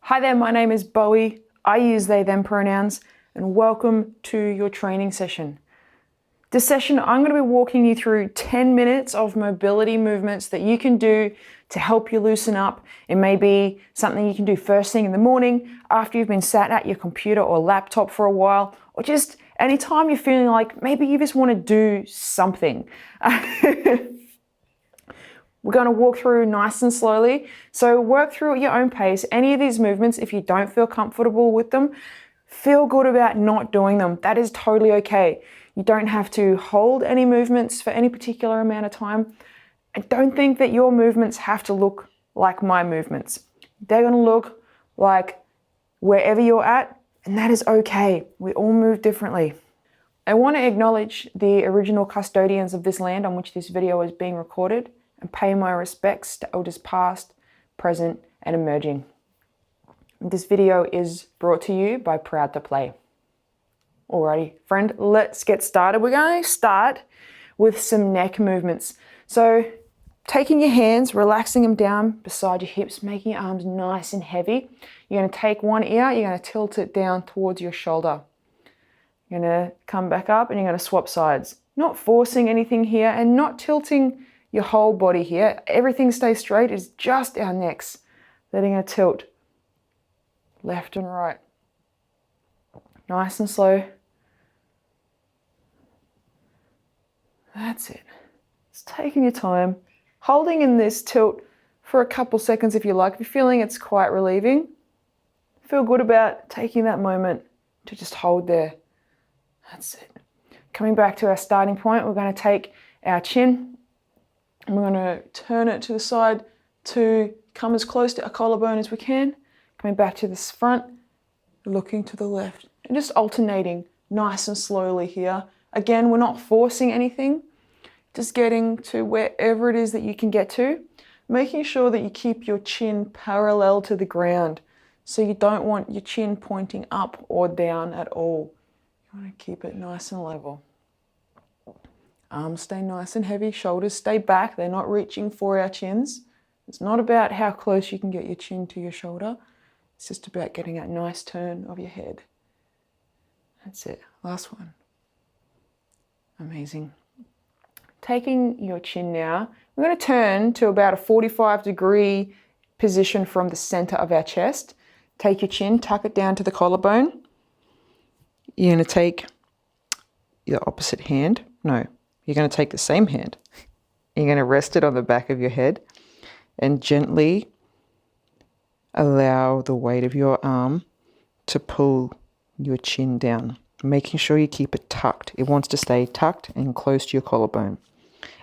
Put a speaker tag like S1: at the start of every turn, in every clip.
S1: Hi there, my name is Bowie. I use they, them pronouns, and welcome to your training session. This session, I'm going to be walking you through 10 minutes of mobility movements that you can do to help you loosen up. It may be something you can do first thing in the morning, after you've been sat at your computer or laptop for a while, or just anytime you're feeling like maybe you just want to do something. We're going to walk through nice and slowly. So work through at your own pace. Any of these movements, if you don't feel comfortable with them, feel good about not doing them. That is totally okay. You don't have to hold any movements for any particular amount of time. And don't think that your movements have to look like my movements. They're going to look like wherever you're at, and that is okay. We all move differently. I want to acknowledge the original custodians of this land on which this video is being recorded and pay my respects to elders past, present, and emerging. This video is brought to you by Proud to Play. Alrighty, friend, let's get started. We're going to start with some neck movements. So taking your hands, relaxing them down beside your hips, making your arms nice and heavy. You're going to take one ear, you're going to tilt it down towards your shoulder. You're going to come back up and you're going to swap sides. Not forcing anything here and not tilting your whole body here. Everything stays straight, it's just our necks. Letting it tilt left and right. Nice and slow. That's it. Just taking your time, holding in this tilt for a couple seconds if you like. If you're feeling it's quite relieving, feel good about taking that moment to just hold there. That's it. Coming back to our starting point, we're going to take our chin and we're going to turn it to the side to come as close to our collarbone as we can. Coming back to this front, looking to the left, and just alternating nice and slowly here. Again, we're not forcing anything, just getting to wherever it is that you can get to, making sure that you keep your chin parallel to the ground. So you don't want your chin pointing up or down at all. You want to keep it nice and level. Arms stay nice and heavy, shoulders stay back. They're not reaching for our chins. It's not about how close you can get your chin to your shoulder. It's just about getting that nice turn of your head. That's it. Last one. Amazing. Taking your chin now, we're going to turn to about a 45-degree position from the center of our chest. Take your chin, tuck it down to the collarbone. You're going to take your opposite hand. No, you're going to take the same hand. You're going to rest it on the back of your head and gently allow the weight of your arm to pull your chin down, making sure you keep it tucked. It wants to stay tucked and close to your collarbone.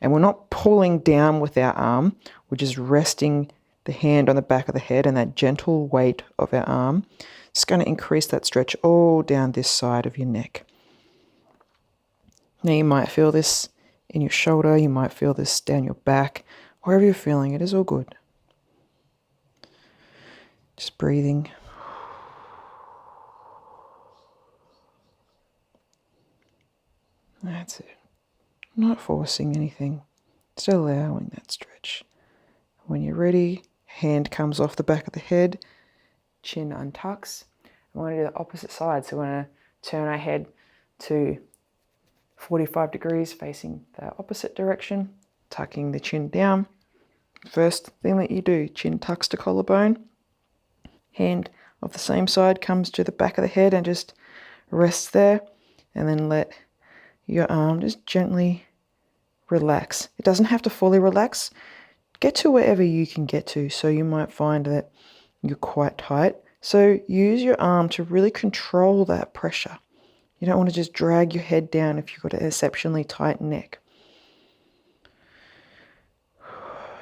S1: And we're not pulling down with our arm, we're just resting the hand on the back of the head, and that gentle weight of our arm is going to increase that stretch all down this side of your neck. Now you might feel this in your shoulder, you might feel this down your back, wherever you're feeling it is all good. Just breathing. That's it. Not forcing anything, just allowing that stretch. When you're ready, hand comes off the back of the head, chin untucks. We want to do the opposite side, so we want to turn our head to 45 degrees facing the opposite direction, tucking the chin down. First thing that you do, chin tucks to collarbone, hand of the same side comes to the back of the head and just rests there, and then let your arm just gently relax. It doesn't have to fully relax. Get to wherever you can get to. So you might find that you're quite tight. So use your arm to really control that pressure. You don't want to just drag your head down if you've got an exceptionally tight neck.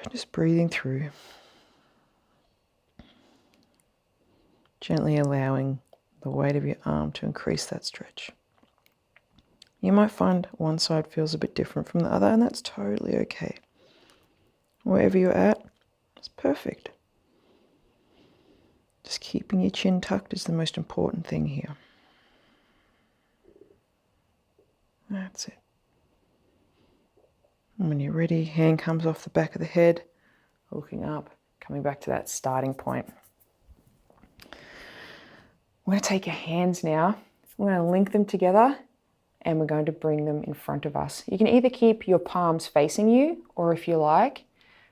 S1: Just breathing through. Gently allowing the weight of your arm to increase that stretch. You might find one side feels a bit different from the other, and that's totally okay. Wherever you're at, it's perfect. Just keeping your chin tucked is the most important thing here. That's it. And when you're ready, hand comes off the back of the head, looking up, coming back to that starting point. We're going to take your hands now. We're going to link them together and we're going to bring them in front of us. You can either keep your palms facing you, or if you like,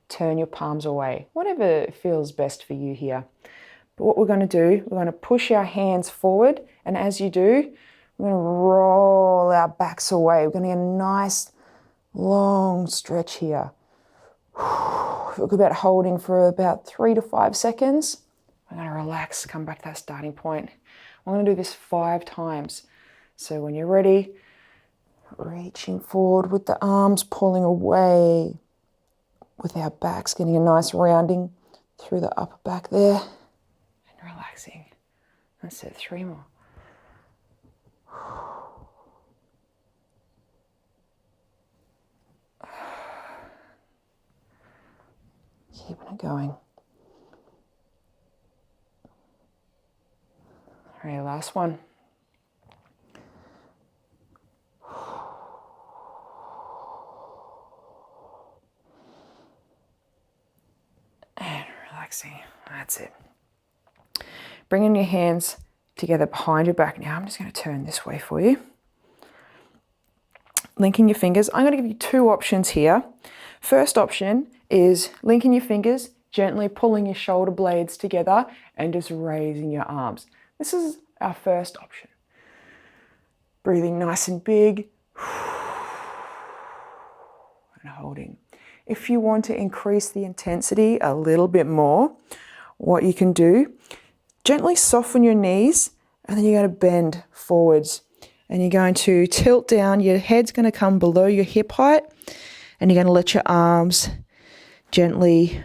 S1: turn your palms away. Whatever feels best for you here. But what we're going to do, we're going to push our hands forward, and as you do, we're going to roll our backs away. We're going to get a nice long stretch here. Feel good about holding for about 3 to 5 seconds. We're going to relax, come back to that starting point. I'm going to do this 5 times. So when you're ready, reaching forward with the arms, pulling away with our backs, getting a nice rounding through the upper back there, and relaxing. That's it, 3 more. Keeping it going. All right, last one. And relaxing. That's it. Bringing your hands together behind your back. Now I'm just going to turn this way for you. Linking your fingers. I'm going to give you 2 options here. First option is linking your fingers, gently pulling your shoulder blades together and just raising your arms. This is our first option. Breathing nice and big and holding. If you want to increase the intensity a little bit more, what you can do, gently soften your knees and then you're going to bend forwards and you're going to tilt down. Your head's going to come below your hip height and you're going to let your arms gently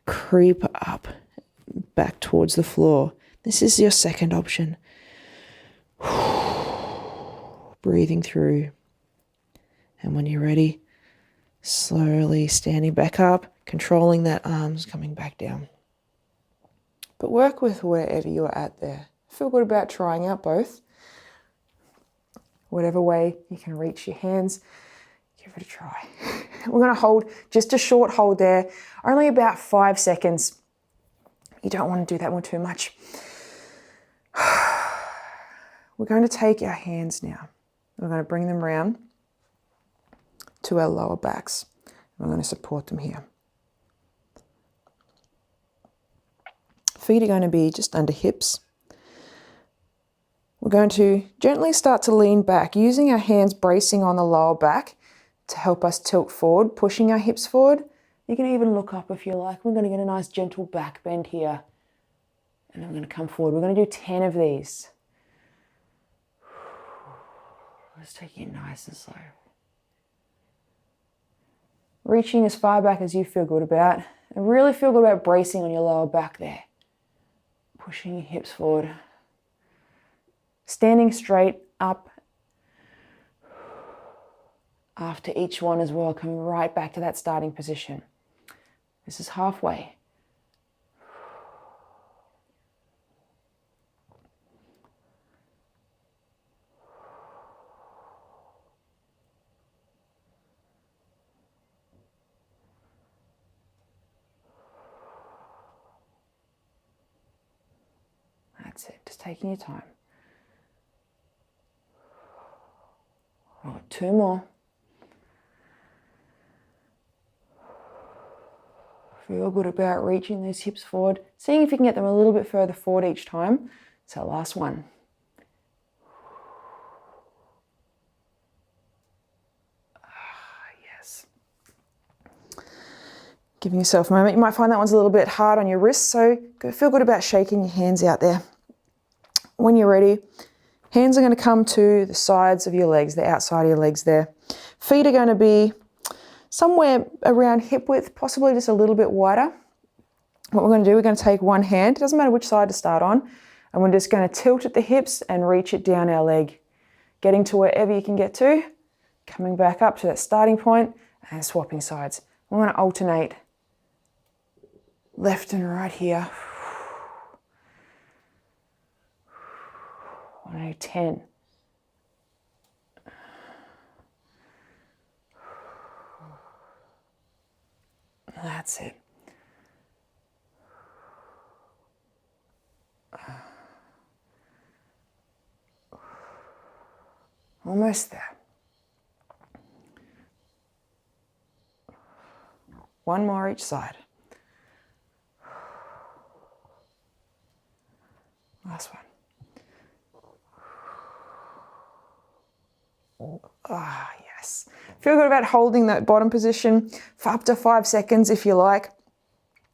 S1: creep up back towards the floor. This is your second option. Breathing through. And when you're ready, slowly standing back up, controlling that arms coming back down. But work with wherever you're at there. Feel good about trying out both. Whatever way you can reach your hands, give it a try. We're going to hold just a short hold there, only about 5 seconds. You don't want to do that one too much. We're going to take our hands now. We're going to bring them round to our lower backs. We're going to support them here. Feet are going to be just under hips. We're going to gently start to lean back, using our hands bracing on the lower back to help us tilt forward, pushing our hips forward. You can even look up if you like. We're going to get a nice gentle back bend here. And then we're going to come forward. We're going to do 10 of these. Let's take it nice and slow. Reaching as far back as you feel good about. And really feel good about bracing on your lower back there. Pushing your hips forward. Standing straight up after each one as well, coming right back to that starting position. This is halfway. That's it, just taking your time. Oh, 2 more. Feel good about reaching those hips forward, seeing if you can get them a little bit further forward each time. So last one. Yes. Giving yourself a moment. You might find that one's a little bit hard on your wrists, so feel good about shaking your hands out there. When you're ready, hands are going to come to the sides of your legs, the outside of your legs there. Feet are going to be somewhere around hip width, possibly just a little bit wider. What we're going to do, we're going to take one hand, it doesn't matter which side to start on, and we're just going to tilt at the hips and reach it down our leg. Getting to wherever you can get to, coming back up to that starting point and swapping sides. We're going to alternate left and right here. I know 10. That's it. Almost there. One more each side. Last one. Ah, yes. Feel good about holding that bottom position for up to 5 seconds if you like.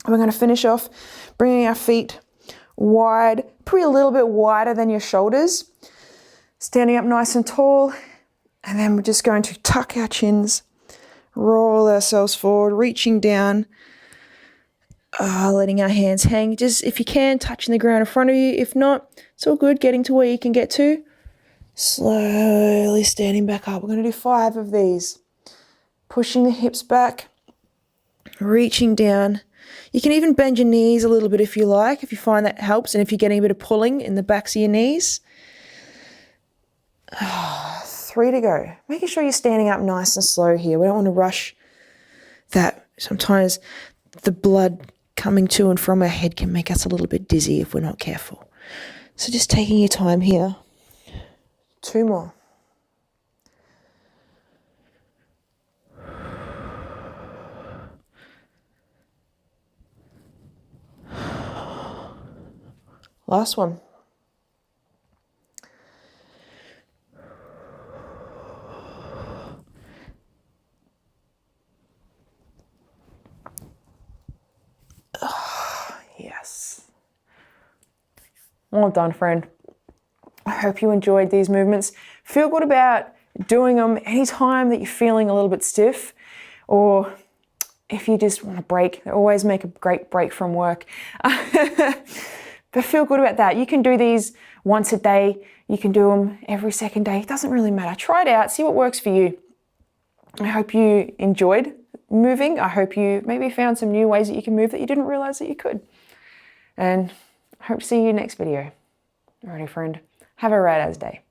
S1: And we're going to finish off bringing our feet wide, probably a little bit wider than your shoulders. Standing up nice and tall. And then we're just going to tuck our chins, roll ourselves forward, reaching down, letting our hands hang. Just, if you can, touching the ground in front of you. If not, it's all good, getting to where you can get to. Slowly standing back up. We're going to do 5 of these. Pushing the hips back, reaching down. You can even bend your knees a little bit if you like, if you find that helps, and if you're getting a bit of pulling in the backs of your knees. 3 to go. Making sure you're standing up nice and slow here. We don't want to rush that. Sometimes the blood coming to and from our head can make us a little bit dizzy if we're not careful. So just taking your time here. 2 more. Last one. Yes. Well done, friend. I hope you enjoyed these movements. Feel good about doing them anytime that you're feeling a little bit stiff, or if you just want a break. They always make a great break from work. But feel good about that. You can do these once a day. You can do them every second day. It doesn't really matter. Try it out. See what works for you. I hope you enjoyed moving. I hope you maybe found some new ways that you can move that you didn't realize that you could. And I hope to see you next video. Alrighty, friend. Have a rad as day.